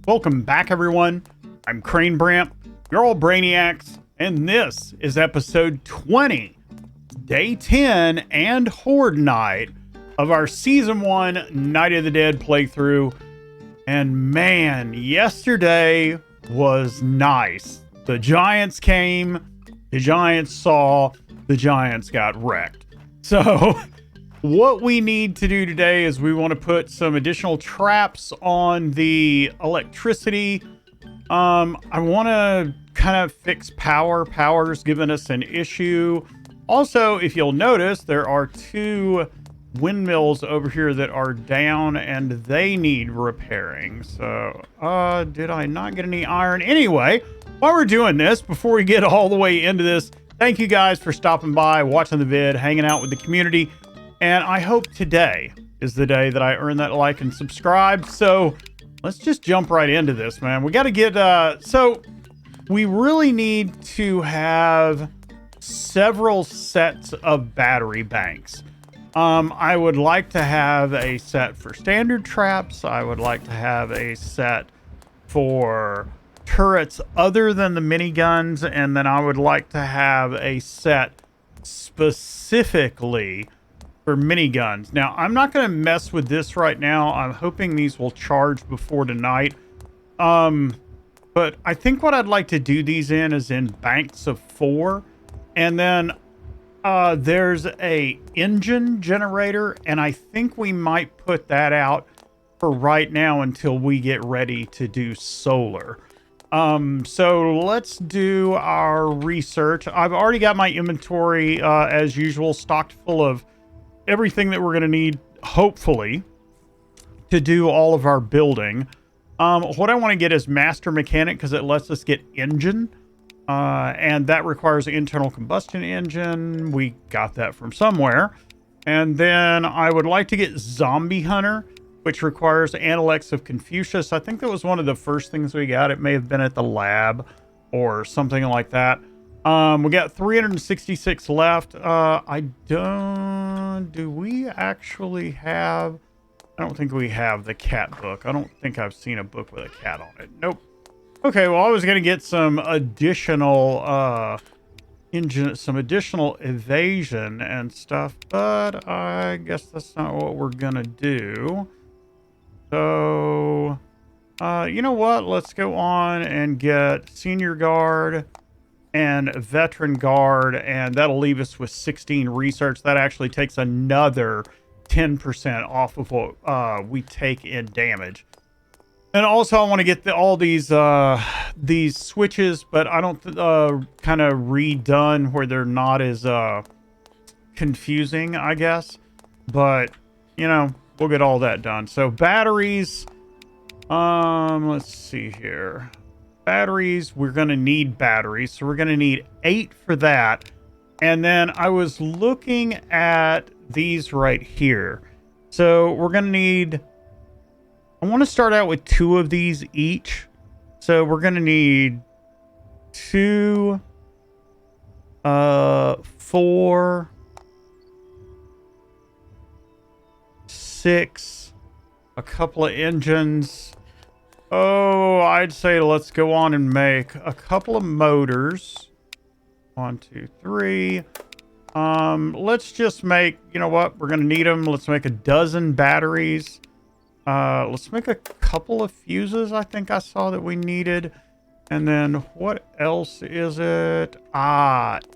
Welcome back, everyone. I'm Crane Bramp, your old Brainiacs, and this is episode 20, day 10 and Horde Night of our Season 1 Night of the Dead playthrough. And man, yesterday was nice. The giants came, the giants saw, the giants got wrecked. So what we need to do today is we want to put some additional traps on the electricity. I want to kind of fix power. Power's given us an issue. Also, if you'll notice, there are two windmills over here that are down and they need repairing. So, did I not get any iron? Anyway, while we're doing this, before we get all the way into this, thank you guys for stopping by, watching the vid, hanging out with the community. And I hope today is the day that I earn that like and subscribe. So let's just jump right into this, man. We got to get, so we really need to have several sets of battery banks. I would like to have a set for standard traps. I would like to have a set for turrets other than the miniguns. And then I would like to have a set specifically for miniguns. Now, I'm not going to mess with this right now. I'm hoping these will charge before tonight. But I think what I'd like to do these in is in banks of 4. And then there's a engine generator, and I think we might put that out for right now until we get ready to do solar. So let's do our research. I've already got my inventory, as usual, stocked full of everything that we're going to need, hopefully, to do all of our building. What I want to get is Master Mechanic because it lets us get engine. And that requires an internal combustion engine. We got that from somewhere. And then I would like to get Zombie Hunter, which requires Analects of Confucius. I think that was one of the first things we got. It may have been at the lab or something like that. We got 366 left. Do we actually have, I don't think we have the cat book. I don't think I've seen a book with a cat on it. Nope. Okay, well, I was going to get some additional, some additional evasion and stuff, but I guess that's not what we're going to do. So, you know what? Let's go on and get Senior Guard and Veteran Guard, and that'll leave us with 16 research. That actually takes another 10% off of what we take in damage. And also I want to get all these switches, but I don't kind of redone where they're not as confusing, I guess. But, you know, we'll get all that done. So batteries, let's see here. Batteries, we're going to need batteries. So we're going to need 8 for that. And then I was looking at these right here. So we're going to need, I want to start out with 2 of these each. So we're going to need 2, 4, 6, a couple of engines. Oh, I'd say let's go on and make a couple of motors. 1, 2, 3. Let's just make, you know what? We're going to need them. Let's make a dozen batteries. Let's make a couple of fuses. I think I saw that we needed. And then what else is it?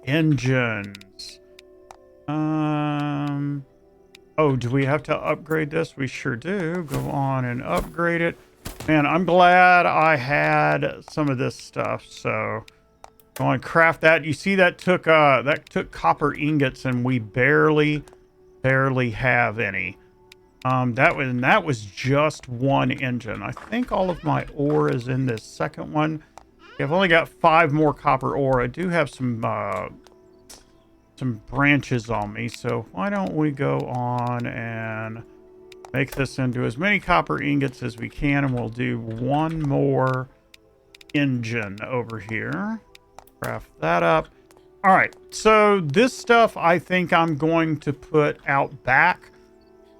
Engines. Oh, do we have to upgrade this? We sure do. Go on and upgrade it. Man, I'm glad I had some of this stuff. So go on and craft that. You see that took copper ingots, and we barely have any. That was just one engine. I think all of my ore is in this second one. I've only got 5 more copper ore. I do have some branches on me, so why don't we go on and make this into as many copper ingots as we can, and we'll do one more engine over here. Craft that up. All right, so this stuff I think I'm going to put out back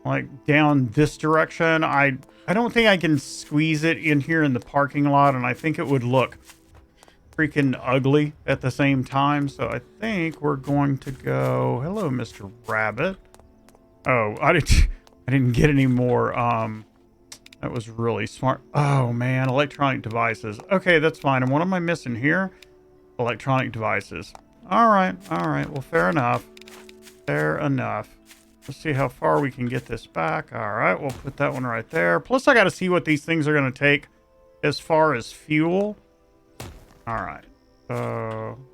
like down this direction. I don't think I can squeeze it in here in the parking lot, and I think it would look freaking ugly at the same time. So I think we're going to go, hello, Mr. Rabbit. Oh, I didn't get any more. That was really smart. Oh man, electronic devices. Okay, that's fine. And what am I missing here? Electronic devices. All right. Well, fair enough. Fair enough. Let's see how far we can get this back. All right, we'll put that one right there. Plus, I got to see what these things are going to take as far as fuel. All right.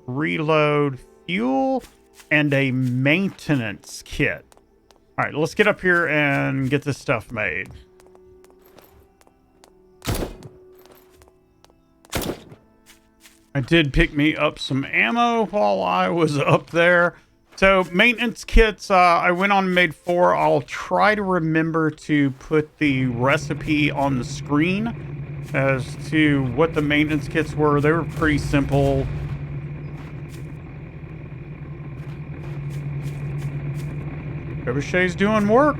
Reload fuel and a maintenance kit. All right, let's get up here and get this stuff made. I did pick me up some ammo while I was up there. So maintenance kits, I went on and made 4. I'll try to remember to put the recipe on the screen as to what the maintenance kits were. They were pretty simple. Trebuchet's doing work.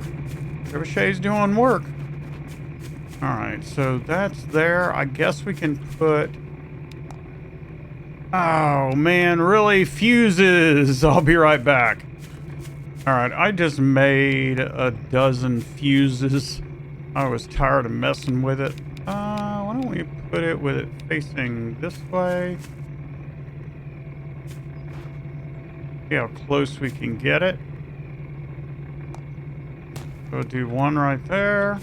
Trebuchet's doing work. All right, so that's there. I guess we can put... Oh, man, really? Fuses. I'll be right back. All right, I just made a dozen fuses. I was tired of messing with it. Why don't we put it with it facing this way? See how close we can get it. We'll do one right there.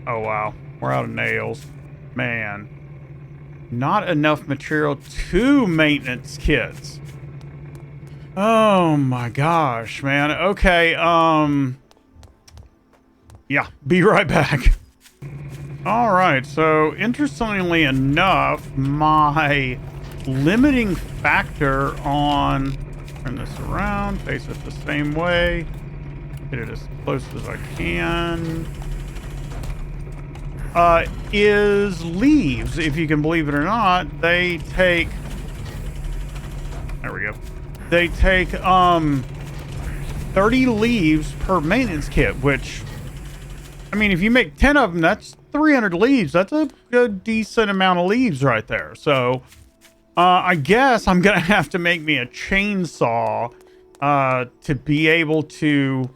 Oh, wow. We're out of nails. Man. Not enough material. 2 maintenance kits. Oh, my gosh, man. Okay, yeah, be right back. All right, so interestingly enough, my limiting factor on... Turn this around, face it the same way. Get it as close as I can. Is leaves. If you can believe it or not, they take... There we go. They take 30 leaves per maintenance kit, which, I mean, if you make 10 of them, that's 300 leaves. That's a good, decent amount of leaves right there. So, I guess I'm going to have to make me a chainsaw to be able to...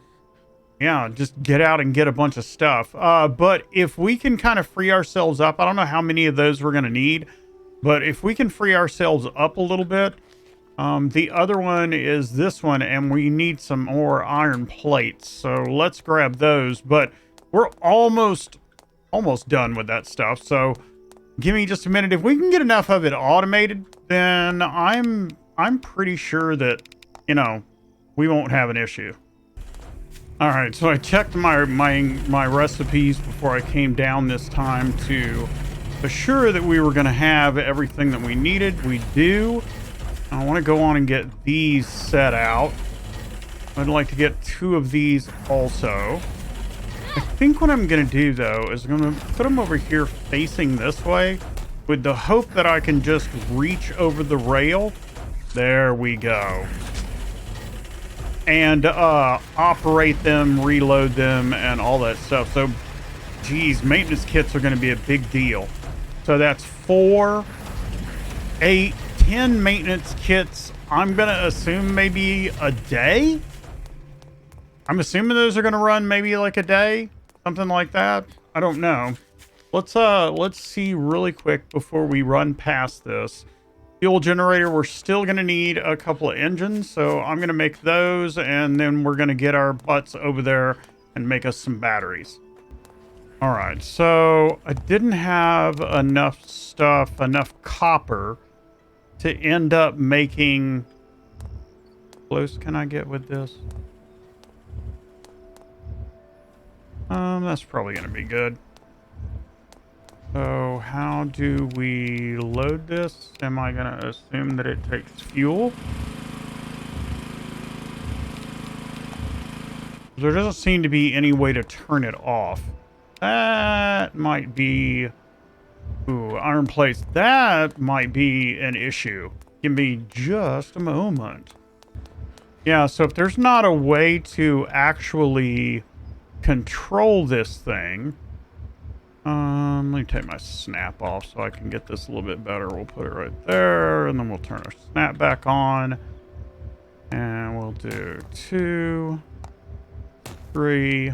Yeah, just get out and get a bunch of stuff. But if we can kind of free ourselves up, I don't know how many of those we're going to need, but if we can free ourselves up a little bit, the other one is this one, and we need some more iron plates. So let's grab those, but we're almost done with that stuff. So give me just a minute. If we can get enough of it automated, then I'm pretty sure that, you know, we won't have an issue. All right, so I checked my recipes before I came down this time to assure that we were going to have everything that we needed. We do. I want to go on and get these set out. I'd like to get 2 of these also. I think what I'm going to do, though, is I'm going to put them over here facing this way with the hope that I can just reach over the rail. There we go. And operate them, reload them, and all that stuff. So, geez, maintenance kits are going to be a big deal. So that's 4, 8, 10 maintenance kits. I'm going to assume maybe a day. I'm assuming those are going to run maybe like a day, something like that. I don't know. Let's see really quick before we run past this. Fuel generator, we're still going to need a couple of engines, so I'm going to make those, and then we're going to get our butts over there and make us some batteries. All right, so I didn't have enough stuff, enough copper to end up making... How close can I get with this? That's probably going to be good. So how do we load this? Am I going to assume that it takes fuel? There doesn't seem to be any way to turn it off. That might be... Ooh, iron plates. That might be an issue. Give me just a moment. Yeah, so if there's not a way to actually control this thing, let me take my snap off so I can get this a little bit better. We'll put it right there, and then we'll turn our snap back on. And we'll do 2, 3.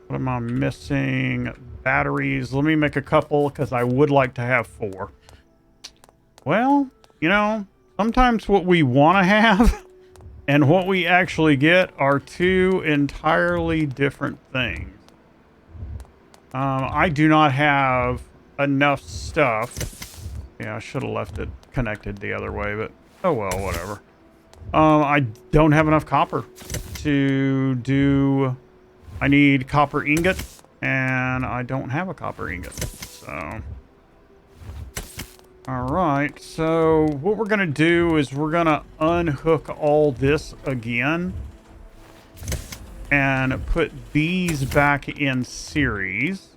What am I missing? Batteries. Let me make a couple because I would like to have 4. Well, you know, sometimes what we want to have and what we actually get are 2 entirely different things. I do not have enough stuff. Yeah, I should have left it connected the other way, but oh well, whatever. I don't have enough copper to do... I need copper ingot, and I don't have a copper ingot, so... Alright, so what we're going to do is we're going to unhook all this again and put these back in series.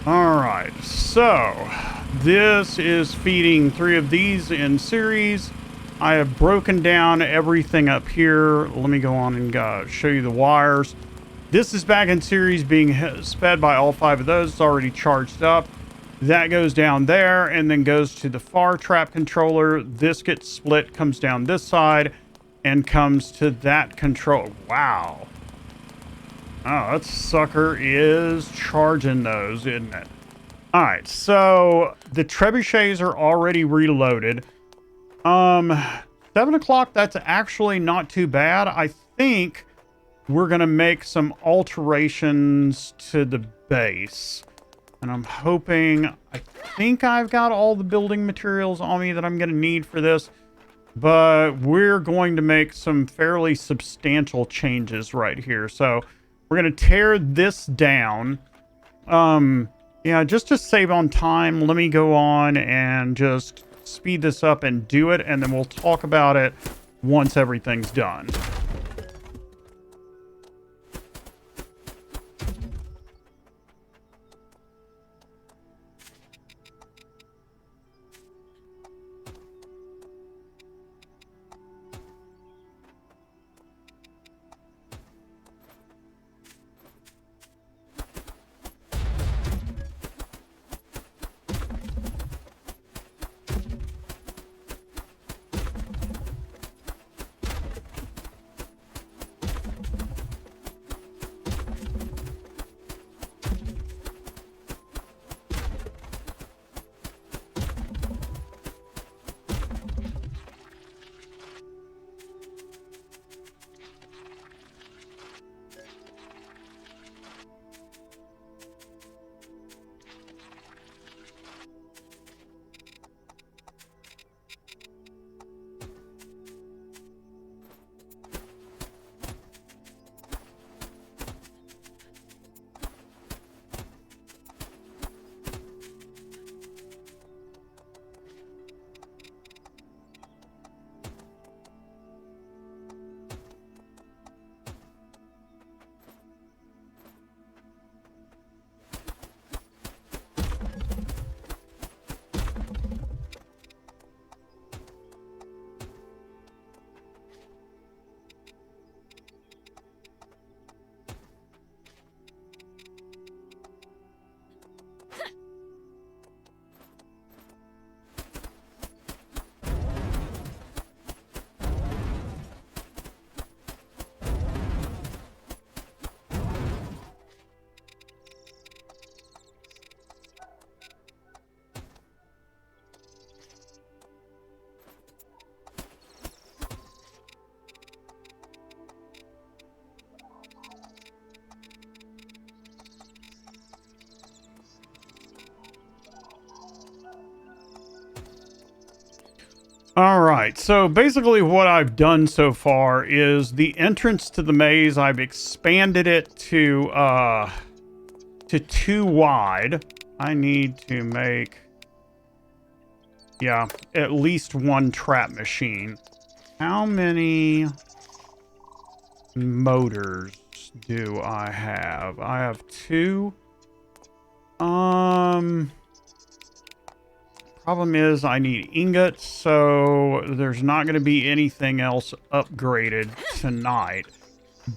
Alright, so this is feeding 3 of these in series. I have broken down everything up here. Let me go on and show you the wires. This is back in series being sped by all 5 of those. It's already charged up. That goes down there and then goes to the far trap controller. This gets split, comes down this side, and comes to that control. Wow. Oh, that sucker is charging those, isn't it? All right, so the trebuchets are already reloaded. 7 o'clock, that's actually not too bad. I think we're going to make some alterations to the base. And I'm hoping, I think I've got all the building materials on me that I'm going to need for this. But we're going to make some fairly substantial changes right here. So we're going to tear this down. Yeah, just to save on time, let me go on and just speed this up and do it. And then we'll talk about it once everything's done. All right, so basically what I've done so far is the entrance to the maze, I've expanded it to 2 wide. I need to make, yeah, at least 1 trap machine. How many motors do I have? I have 2. Problem is I need ingots, so there's not going to be anything else upgraded tonight.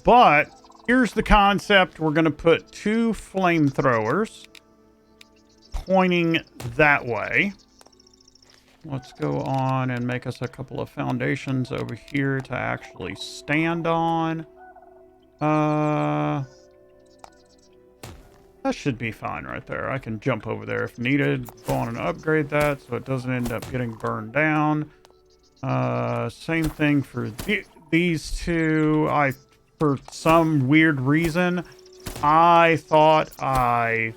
But here's the concept. We're going to put 2 flamethrowers pointing that way. Let's go on and make us a couple of foundations over here to actually stand on. That should be fine right there. I can jump over there if needed. Go on and upgrade that so it doesn't end up getting burned down. Same thing for these 2. For some weird reason, I thought I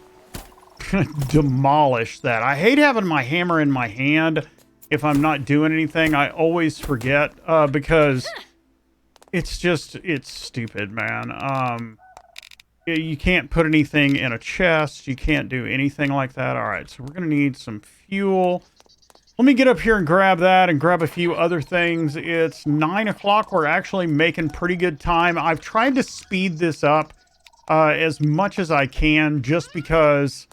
demolished that. I hate having my hammer in my hand if I'm not doing anything. I always forget because it's stupid, man. You can't put anything in a chest. You can't do anything like that. All right, so we're going to need some fuel. Let me get up here and grab that and grab a few other things. It's 9 o'clock. We're actually making pretty good time. I've tried to speed this up as much as I can just because,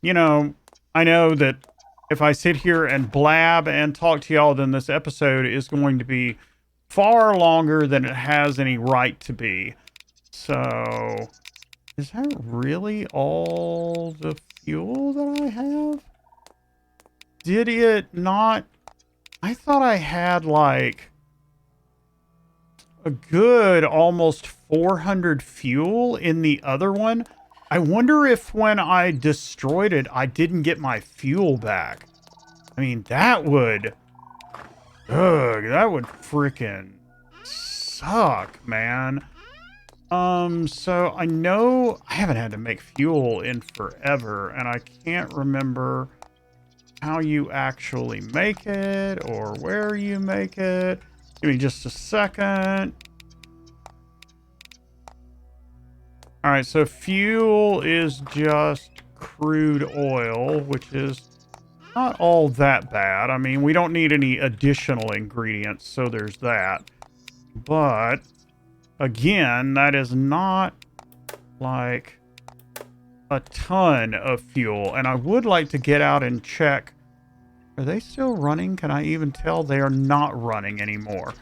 you know, I know that if I sit here and blab and talk to y'all, then this episode is going to be far longer than it has any right to be. So... is that really all the fuel that I have? Did it not? I thought I had like a good almost 400 fuel in the other one. I wonder if when I destroyed it, I didn't get my fuel back. I mean, that would freaking suck, man. So I know I haven't had to make fuel in forever, and I can't remember how you actually make it or where you make it. Give me just a second. All right, so fuel is just crude oil, which is not all that bad. I mean, we don't need any additional ingredients, so there's that. But again, that is not like a ton of fuel. And I would like to get out and check. Are they still running? Can I even tell? They are not running anymore.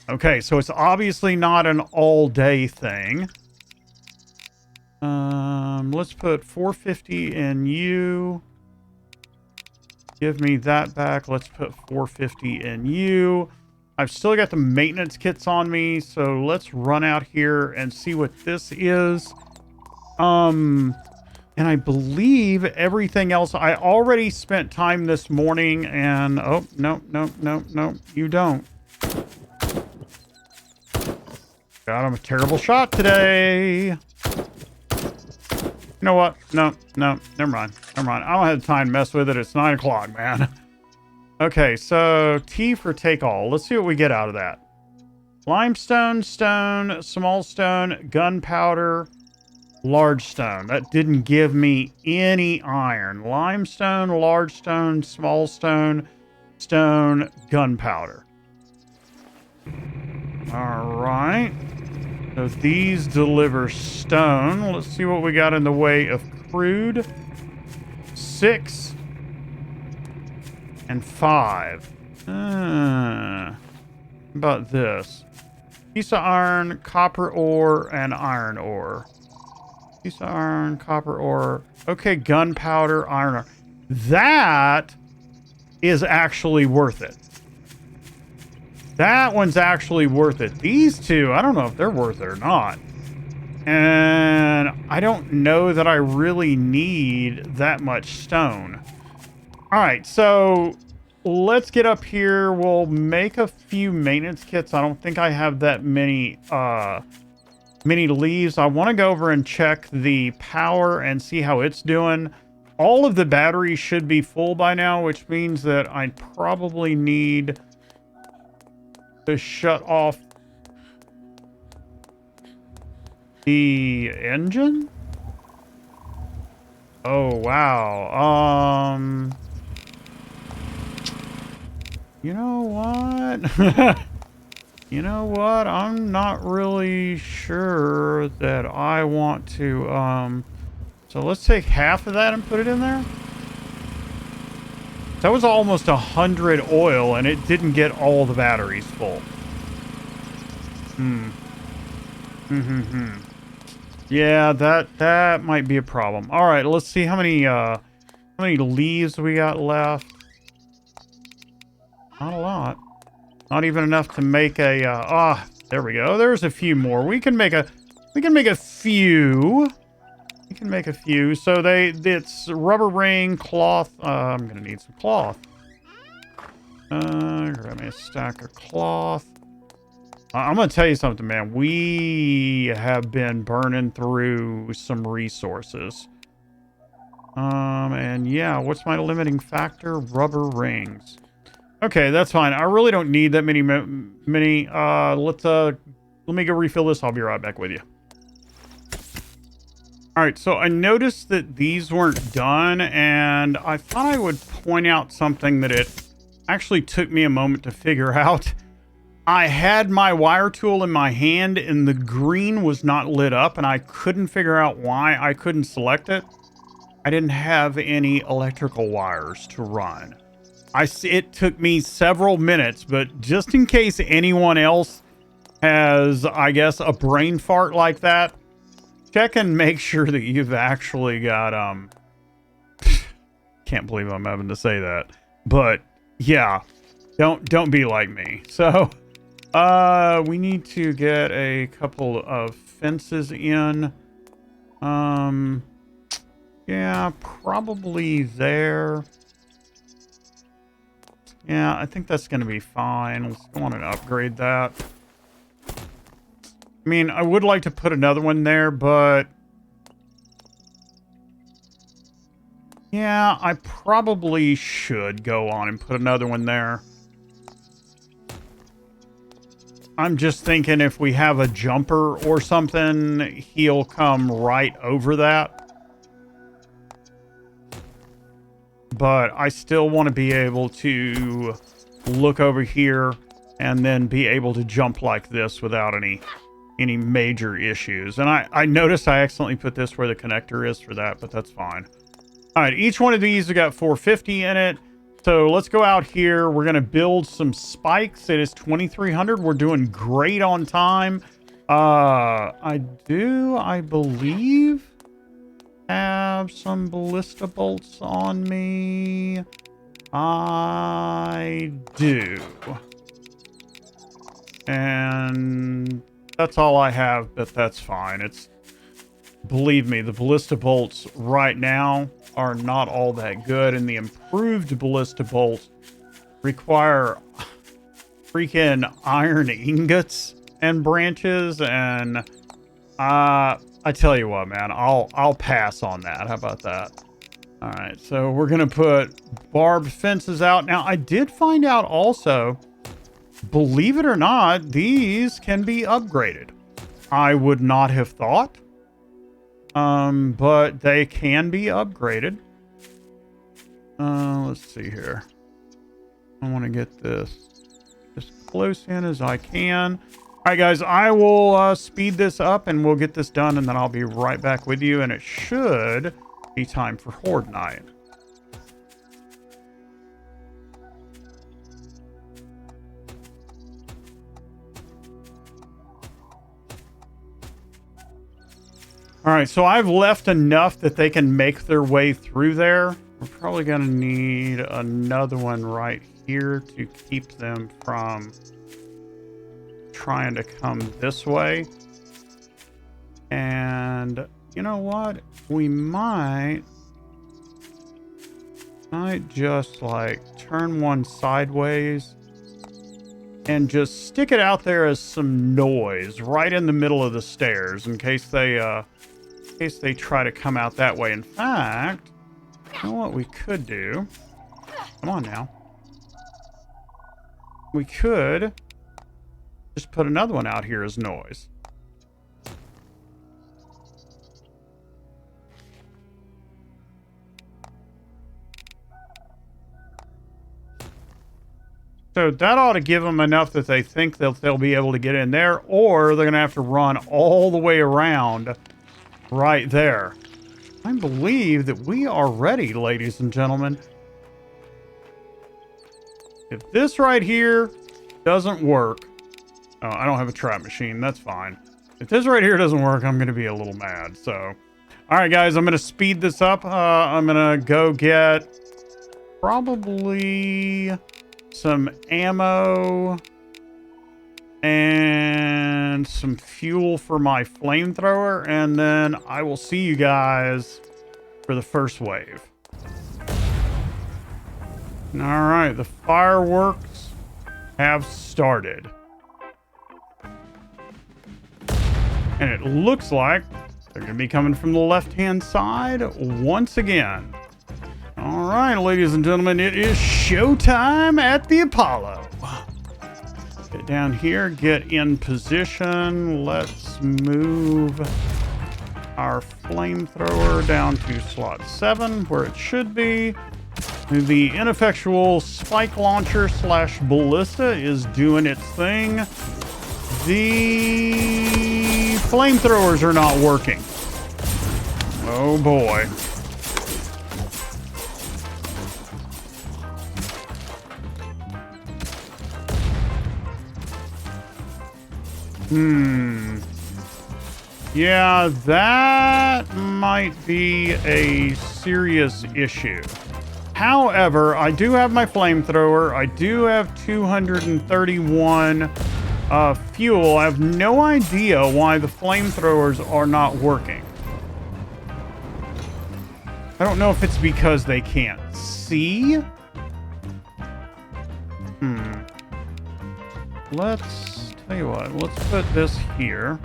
Okay, so it's obviously not an all-day thing. Let's put 450 in you. Give me that back. Let's put 450 in you. I've still got the maintenance kits on me, so let's run out here and see what this is. And I believe everything else, I already spent time this morning and, oh, no, you don't. Got him a terrible shot today. You know what? No, never mind. I don't have time to mess with it. It's 9 o'clock, man. Okay, so T for take all. Let's see what we get out of that. Limestone, stone, small stone, gunpowder, large stone. That didn't give me any iron. Limestone, large stone, small stone, stone, gunpowder. All right. So these deliver stone. Let's see what we got in the way of crude. 6 and 5. How about this? Piece of iron, copper ore, and iron ore. Piece of iron, copper ore. Okay, gunpowder, iron ore. That is actually worth it. That one's actually worth it. These two, I don't know if they're worth it or not. And I don't know that I really need that much stone. All right, so let's get up here. We'll make a few maintenance kits. I don't think I have that many leaves. I want to go over and check the power and see how it's doing. All of the batteries should be full by now, which means that I probably need to shut off the engine? Oh, wow. You know what? You know what? I'm not really sure that I want to, so let's take half of that and put it in there. That was almost 100 oil, and it didn't get all the batteries full. Yeah, that might be a problem. All right, let's see how many leaves we got left. Not a lot. Not even enough to make a, there we go. There's a few more. We can make a few. We can make a few. So it's rubber ring, cloth. I'm going to need some cloth. Grab me a stack of cloth. I'm going to tell you something, man. We have been burning through some resources. And yeah, what's my limiting factor? Rubber rings. Okay, that's fine. I really don't need that many. Let me go refill this. I'll be right back with you. All right, so I noticed that these weren't done, and I thought I would point out something that it actually took me a moment to figure out. I had my wire tool in my hand, and the green was not lit up, and I couldn't figure out why I couldn't select it. I didn't have any electrical wires to run. It took me several minutes, but just in case anyone else has, I guess, a brain fart like that, check and make sure that you've actually got, can't believe I'm having to say that, but yeah, don't be like me. So, we need to get a couple of fences in. Yeah, probably there. Yeah, I think that's going to be fine. Let's go on and upgrade that. I mean, I would like to put another one there, but yeah, I probably should go on and put another one there. I'm just thinking if we have a jumper or something, he'll come right over that. But I still want to be able to look over here and then be able to jump like this without any major issues. And I noticed I accidentally put this where the connector is for that, but that's fine. All right, each one of these has got 450 in it. So let's go out here. We're going to build some spikes. It is 2300. We're doing great on time. I believe, have some ballista bolts on me. I do. And that's all I have, but that's fine. Believe me, the ballista bolts right now are not all that good, and the improved ballista bolts require freaking iron ingots and branches, and I tell you what, man, I'll pass on that. How about that? All right, so we're gonna put barbed fences out. Now, I did find out also, believe it or not, these can be upgraded. I would not have thought, but they can be upgraded. Let's see here. I want to get this as close in as I can. All right, guys, I will speed this up and we'll get this done, and then I'll be right back with you, and it should be time for Horde Night. All right, so I've left enough that they can make their way through there. We're probably going to need another one right here to keep them from trying to come this way. And you know what? We might just like turn one sideways and just stick it out there as some noise right in the middle of the stairs in case they try to come out that way. In fact, you know what we could do? Come on now. We could Just put another one out here as noise. So that ought to give them enough that they think that they'll be able to get in there, or they're going to have to run all the way around right there. I believe that we are ready, ladies and gentlemen. If this right here doesn't work... Oh, I don't have a trap machine. That's fine. If this right here doesn't work, I'm going to be a little mad. So, all right, guys, I'm going to speed this up. I'm going to go get probably some ammo and some fuel for my flamethrower, and then I will see you guys for the first wave. All right, the fireworks have started. And it looks like they're going to be coming from the left-hand side once again. All right, ladies and gentlemen, it is showtime at the Apollo. Get down here, get in position. Let's move our flamethrower down to slot 7, where it should be. The ineffectual spike launcher slash ballista is doing its thing. The flamethrowers are not working. Oh boy. Yeah, that might be a serious issue. However, I do have my flamethrower. I do have 231 fuel. I have no idea why the flamethrowers are not working. I don't know if it's because they can't see. Let's tell you what. Let's put this here.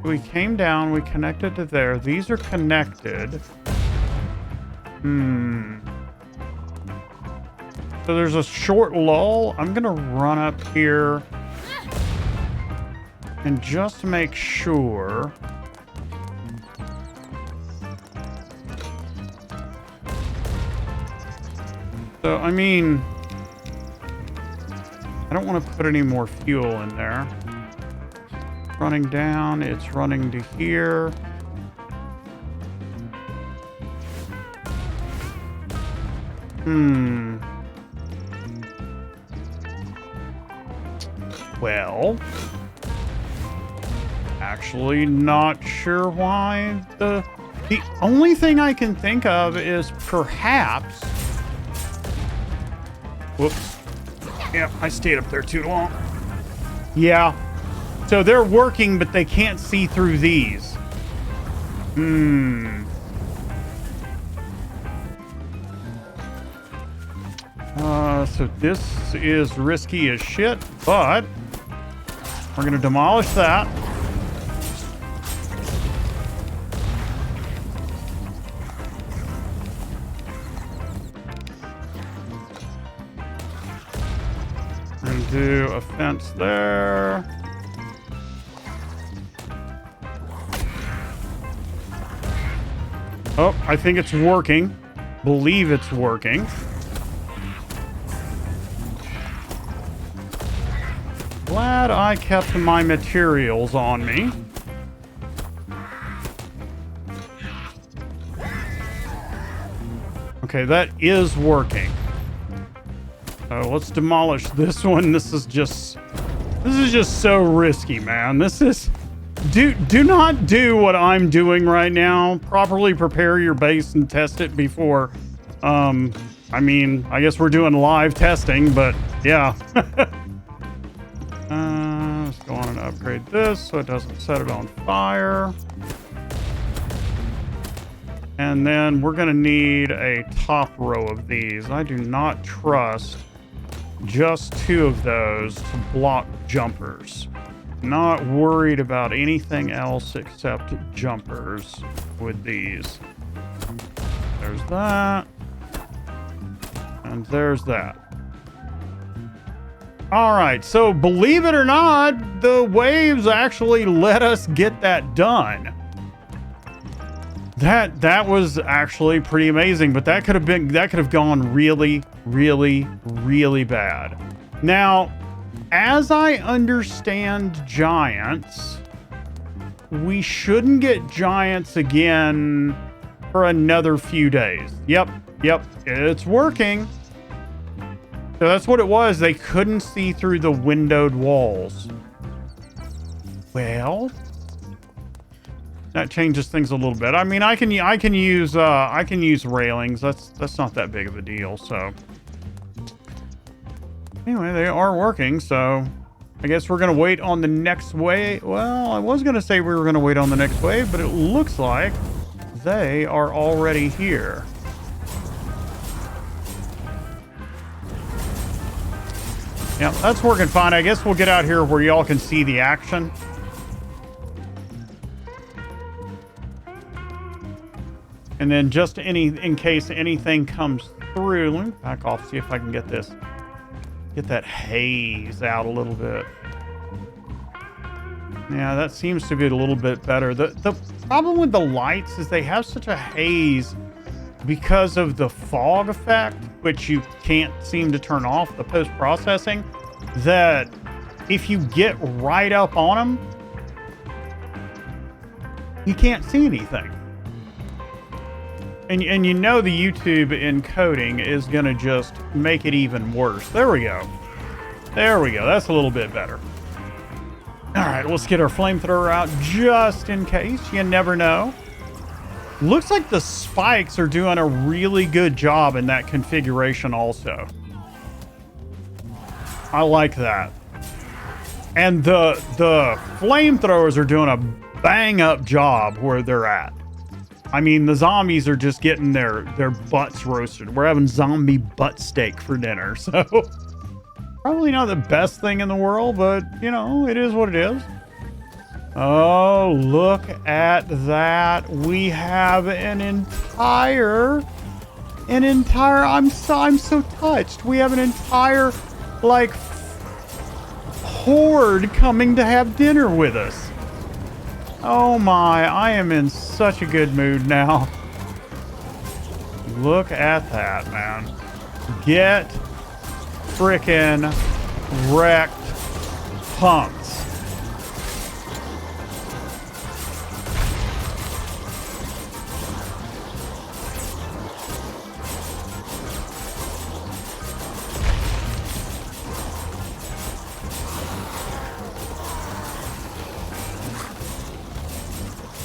We came down. We connected to there. These are connected. So there's a short lull. I'm going to run up here and just make sure. So, I mean, I don't want to put any more fuel in there. Running down, it's running to here. Well, actually not sure why. The only thing I can think of is perhaps... Whoops. Yeah, I stayed up there too long. Yeah. So they're working, but they can't see through these. So this is risky as shit, but we're going to demolish that. And do a fence there. Oh, I think it's working. Believe it's working. Glad I kept my materials on me. Okay, that is working. So let's demolish this one. This is just so risky, man. This is... Do not do what I'm doing right now. Properly prepare your base and test it before. I mean, I guess we're doing live testing, but yeah. Let's go on and upgrade this so it doesn't set it on fire. And then we're going to need a top row of these. I do not trust just 2 of those to block jumpers. Not worried about anything else except jumpers with these. There's that. And there's that. All right, so believe it or not, the waves actually let us get that done. That was actually pretty amazing, but that could have gone really, really, really bad. Now, as I understand giants, we shouldn't get giants again for another few days. Yep, it's working. So that's what it was. They couldn't see through the windowed walls. Well, that changes things a little bit. I mean, I can use railings. That's not that big of a deal. So anyway, they are working. So I guess we're gonna wait on the next wave. Well, I was gonna say we were gonna wait on the next wave, but it looks like they are already here. Yeah, that's working fine. I guess we'll get out here where y'all can see the action. And then just in case anything comes through, let me back off, see if I can get that haze out a little bit. Yeah, that seems to be a little bit better. The problem with the lights is they have such a haze because of the fog effect, which you can't seem to turn off, the post-processing, that if you get right up on them, you can't see anything. And you know the YouTube encoding is going to just make it even worse. There we go. There we go. That's a little bit better. All right, let's get our flamethrower out just in case. You never know. Looks like the spikes are doing a really good job in that configuration also. I like that. And the flamethrowers are doing a bang up job where they're at. I mean, the zombies are just getting their butts roasted. We're having zombie butt steak for dinner. So probably not the best thing in the world, but you know, it is what it is. Oh, look at that. We have an entire, I'm so touched. We have an entire, like, horde coming to have dinner with us. Oh my, I am in such a good mood now. Look at that, man. Get frickin' wrecked, punks.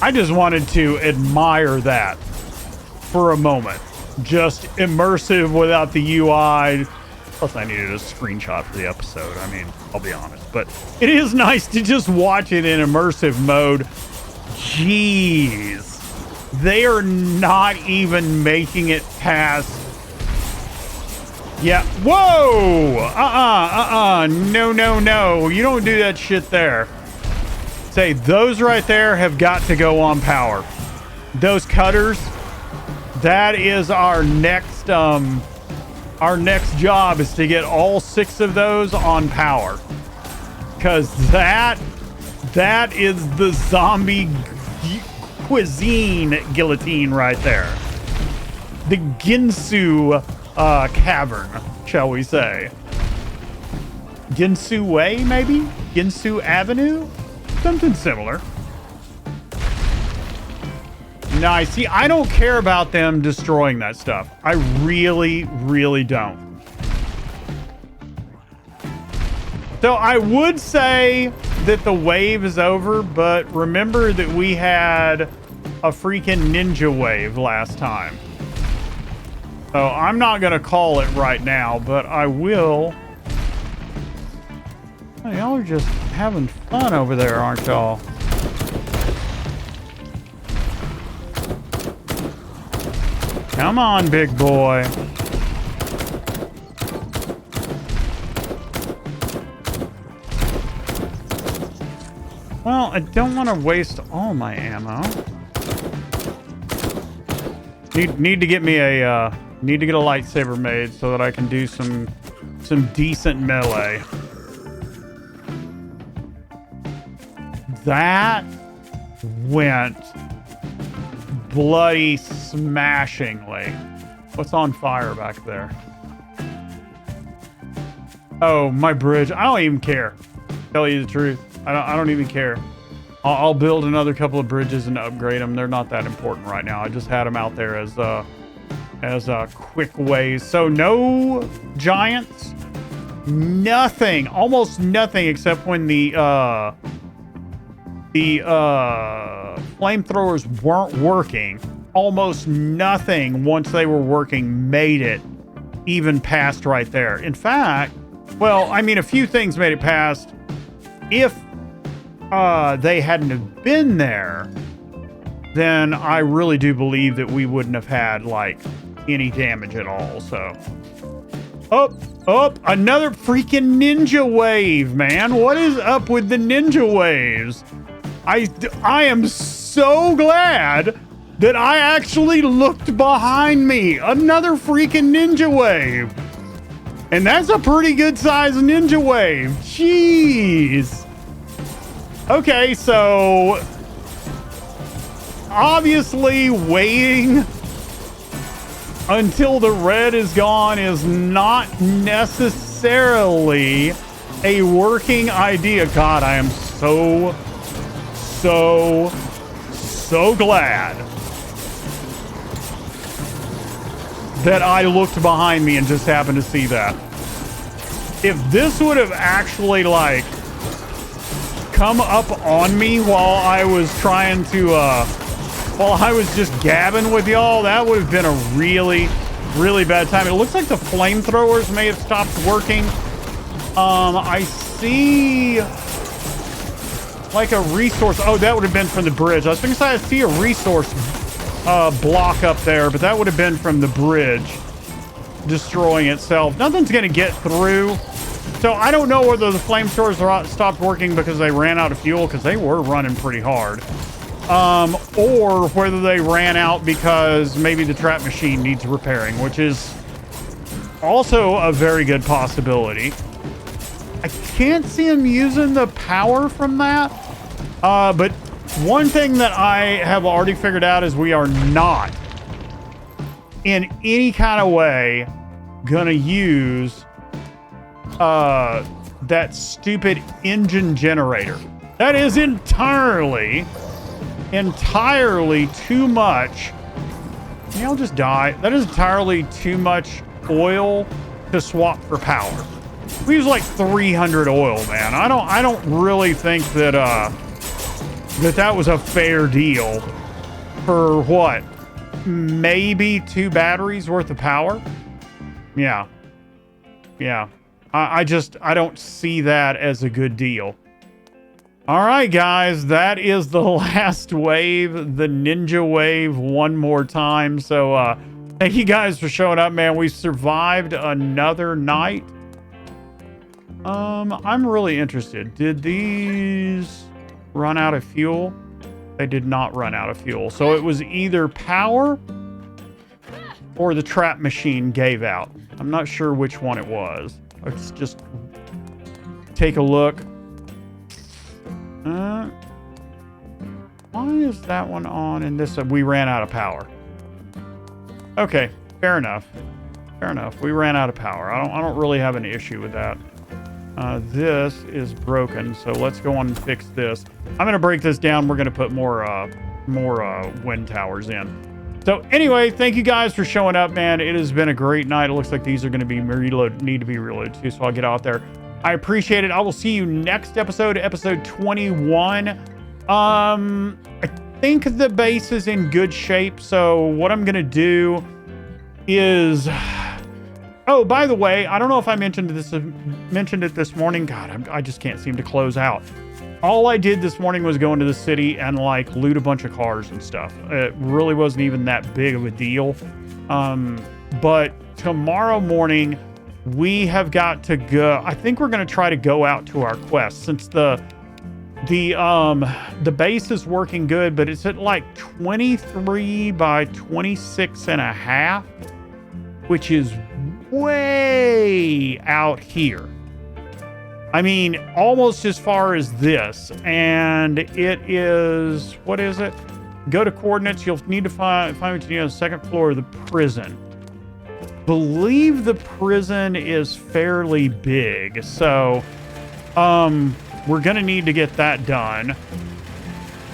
I just wanted to admire that for a moment. Just immersive without the UI. Plus, I needed a screenshot for the episode. I mean, I'll be honest. But it is nice to just watch it in immersive mode. Jeez. They are not even making it past... Yeah. Whoa! No. You don't do that shit there. Say, those right there have got to go on power. Those cutters, that is our next job is to get all 6 of those on power. Because that is the zombie cuisine guillotine right there. The Ginsu cavern, shall we say. Ginsu Way, maybe? Ginsu Avenue? Something similar. Nice. See, I don't care about them destroying that stuff. I really, really don't. So I would say that the wave is over, but remember that we had a freaking ninja wave last time. So I'm not going to call it right now, but I will. Oh, y'all are just having fun over there, aren't y'all? Come on, big boy. Well, I don't want to waste all my ammo. Need to get me a need to get a lightsaber made so that I can do some decent melee. that went bloody smashingly. What's on fire back there? Oh, my bridge. I don't even care. Tell you the truth. I don't even care. I'll build another couple of bridges and upgrade them. They're not that important right now. I just had them out there as quick ways. So no giants, nothing, almost nothing except when the flamethrowers weren't working. Almost nothing once they were working made it even past right there. In fact, well, I mean, a few things made it past. If they hadn't have been there, then I really do believe that we wouldn't have had like any damage at all. So another freaking ninja wave, man. What is up with the ninja waves? I am so glad that I actually looked behind me. Another freaking ninja wave. And that's a pretty good size ninja wave. Jeez. Okay, so obviously waiting until the red is gone is not necessarily a working idea. God, I am so glad that I looked behind me and just happened to see that. If this would have actually like come up on me while I was trying to while I was just gabbing with y'all, that would have been a really bad time. It looks like the flamethrowers may have stopped working. I see like a resource. Oh, that would have been from the bridge. I was thinking I see a resource block up there, but that would have been from the bridge destroying itself. Nothing's gonna get through. So I don't know whether the flamethrowers stopped working because they ran out of fuel, because they were running pretty hard, or whether they ran out because maybe the trap machine needs repairing, which is also a very good possibility. I can't see them using the power from that, but one thing that I have already figured out is we are not in any kind of way gonna use that stupid engine generator. That is entirely too much. Maybe I'll just die. That is entirely too much oil to swap for power. We use like 300 oil, man. I don't really think that that was a fair deal for what? Maybe 2 batteries worth of power? Yeah. I don't see that as a good deal. All right, guys, that is the last wave, the ninja wave, one more time. So thank you guys for showing up, man. We survived another night. I'm really interested. Did these run out of fuel? They did not run out of fuel. So it was either power or the trap machine gave out. I'm not sure which one it was. Let's just take a look. Why is that one on and this? We ran out of power. Okay, fair enough. We ran out of power. I don't really have an issue with that. This is broken, so let's go on and fix this. I'm gonna break this down. We're gonna put more wind towers in. So anyway, thank you guys for showing up, man. It has been a great night. It looks like these are going to be need to be reloaded too, so I'll get out there. I appreciate it. I will see you next episode, episode 21. I think the base is in good shape, so what I'm going to do is... Oh, by the way, I don't know if I mentioned it this morning. God, I just can't seem to close out. All I did this morning was go into the city and like loot a bunch of cars and stuff. It really wasn't even that big of a deal. But tomorrow morning we have got to go. I think we're going to try to go out to our quest, since the base is working good, but it's at like 23 by 26 and a half, which is way out here. I mean, almost as far as this. And it is, what is it? Go to coordinates. You'll need to find what you need on the second floor of the prison. Believe the prison is fairly big. So, we're going to need to get that done.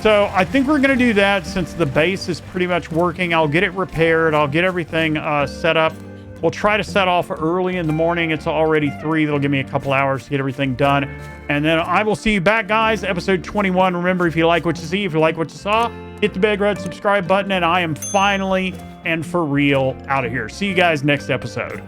So I think we're going to do that since the base is pretty much working. I'll get it repaired. I'll get everything set up. We'll try to set off early in the morning. It's already 3. That'll give me a couple hours to get everything done. And then I will see you back, guys. Episode 21. Remember, if you like what you see, if you like what you saw, hit the big red subscribe button. And I am finally and for real out of here. See you guys next episode.